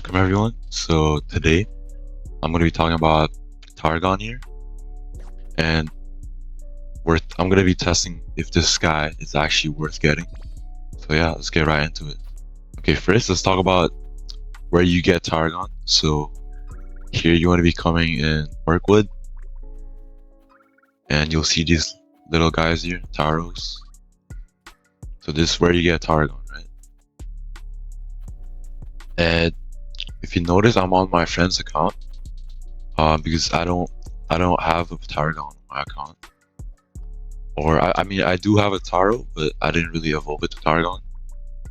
Welcome everyone. So today I'm going to be talking about Tarragon here, and I'm going to be testing if this guy is actually worth getting. So yeah, let's get right into it. Okay, first let's talk about where you get Tarragon. So here you want to be coming in Mirkwood, and you'll see these little guys here, Tarros. So this is where you get Tarragon, right? And if you notice, I'm on my friend's account because I don't have a Tarragon on my account. Or I mean I do have a Tarro, but I didn't really evolve it to Tarragon.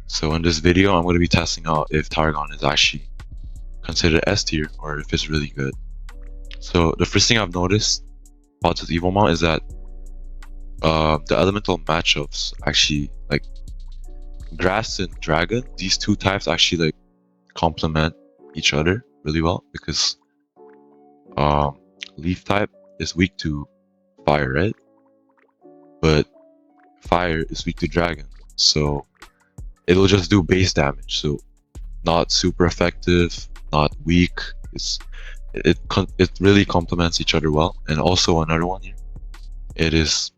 So in this video I'm going to be testing out if Tarragon is actually considered S tier or if it's really good. So the first thing I've noticed about this Evomon is that the elemental matchups actually, like grass and dragon, these two types actually like complement each other really well, because leaf type is weak to fire, right? But fire is weak to dragon, so it'll just do base damage, so not super effective, not weak. It really complements each other well. And also another one here, it is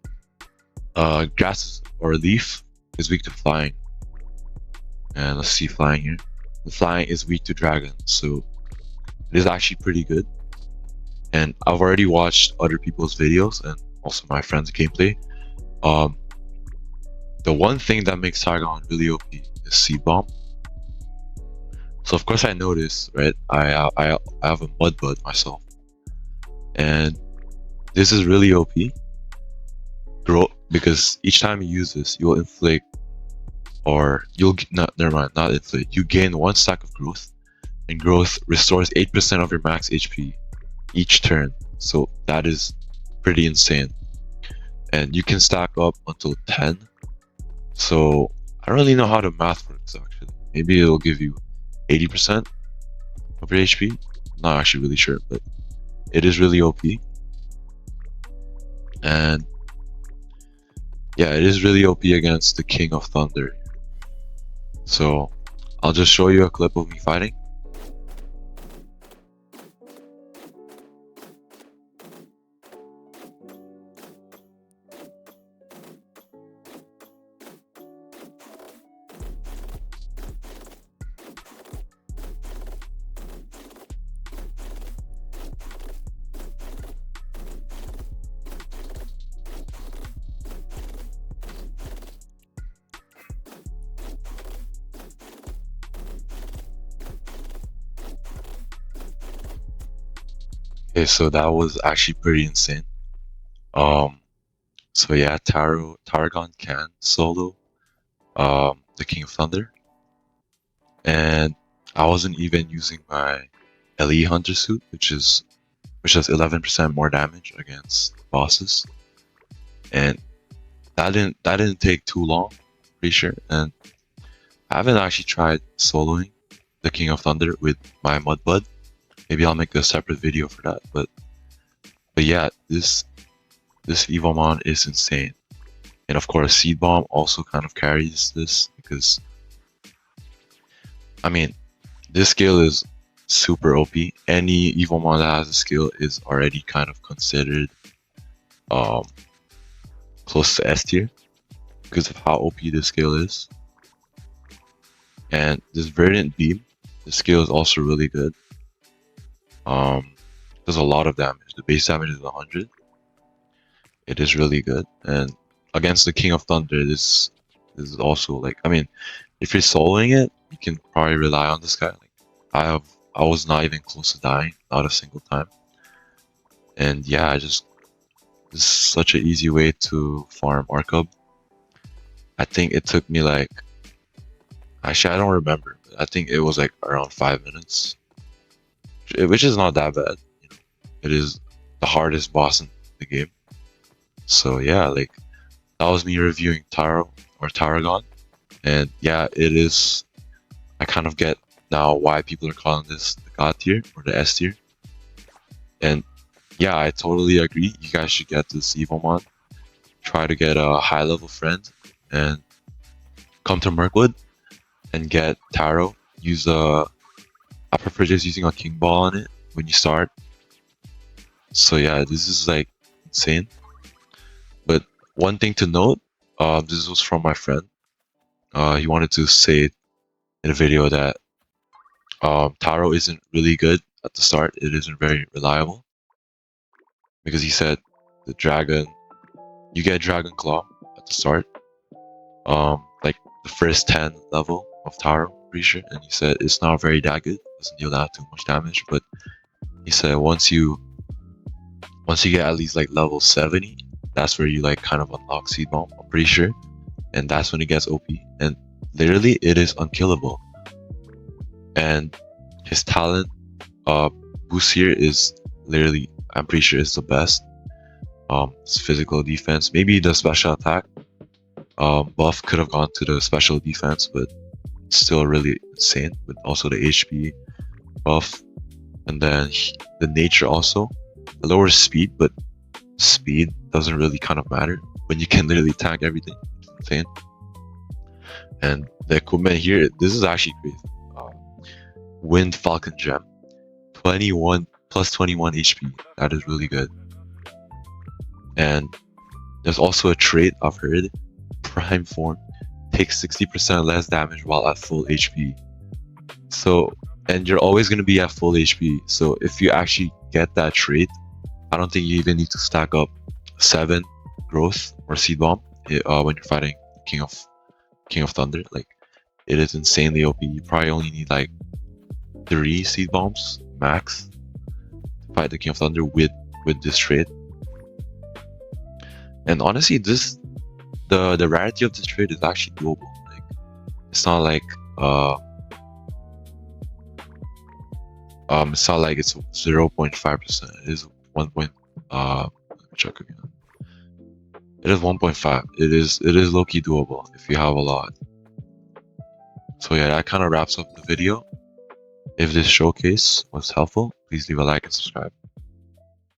grass or leaf is weak to flying, and let's see flying here. The flying is weak to dragon, so it is actually pretty good. And I've already watched other people's videos and also my friend's gameplay. The one thing that makes Tarragon really OP is Seed Bomb. So of course I noticed, right? I have a mud bud myself, and this is really OP. Because each time you use this, you'll inflict, or never mind, not inflict. You gain 1 stack of growth, and growth restores 8% of your max HP each turn. So that is pretty insane. And you can stack up until 10. So I don't really know how the math works actually. Maybe it'll give you 80% of your HP. I'm not actually really sure, but it is really OP. And yeah, it is really OP against the King of Thunder. So I'll just show you a clip of me fighting. Okay, so that was actually pretty insane. So yeah, Tarragon can solo the King of Thunder, and I wasn't even using my LE Hunter suit, which does 11% more damage against bosses, and that didn't take too long, pretty sure. And I haven't actually tried soloing the King of Thunder with my Mudbud. Maybe I'll make a separate video for that, but yeah, this Evomon is insane. And of course, Seed Bomb also kind of carries this, because I mean, this skill is super OP. Any Evomon that has a skill is already kind of considered close to S tier because of how OP this skill is. And this Verdant Beam, the skill is also really good. Does a lot of damage. The base damage is 100. It is really good. And against the King of Thunder, this is also like, I mean, if you're soloing it, you can probably rely on this guy. Like, I was not even close to dying, not a single time. And yeah, this is such an easy way to farm Arcub. I think it took me like, actually I don't remember, but I think it was like around 5 minutes, which is not that bad. You know, it is the hardest boss in the game. So yeah, like that was me reviewing Tarro or Tarragon, and yeah, it is. I kind of get now why people are calling this the God tier or the S tier. And yeah, I totally agree. You guys should get this Evomon. Try to get a high level friend and come to Mirkwood and get Tarro. Use I prefer just using a king ball on it when you start. So yeah, this is like insane. But one thing to note, this was from my friend. He wanted to say in a video that Tarro isn't really good at the start. It isn't very reliable because he said the dragon, you get Dragon Claw at the start, like the first 10 level of Tarro, pretty sure, and he said it's not very that good. Doesn't deal that too much damage, but he said once you get at least like level 70, that's where you like kind of unlock Seed Bomb. I'm pretty sure, and that's when it gets OP. And literally, it is unkillable. And his talent boost here is literally, I'm pretty sure it's the best. It's physical defense, maybe the special attack buff could have gone to the special defense, but it's still really insane. With also the HP buff, and then the nature also. The lower speed, but speed doesn't really kind of matter when you can literally tank everything. It's insane. And the equipment here, this is actually crazy. Wind Falcon Gem, 21 plus 21 HP. That is really good. And there's also a trait I've heard, Prime Form, takes 60% less damage while at full HP. So, and you're always going to be at full HP. So if you actually get that trait, I don't think you even need to stack up 7 growth or Seed Bomb when you're fighting King of Thunder. Like, it is insanely OP. You probably only need like 3 Seed Bombs max to fight the King of Thunder with this trait. And honestly, the rarity of this trait is actually doable. Like, it's not like it's 0.5%. It is 1. Let me check again. It is 1.5. It is low-key doable if you have a lot. So yeah, that kind of wraps up the video. If this showcase was helpful, please leave a like and subscribe.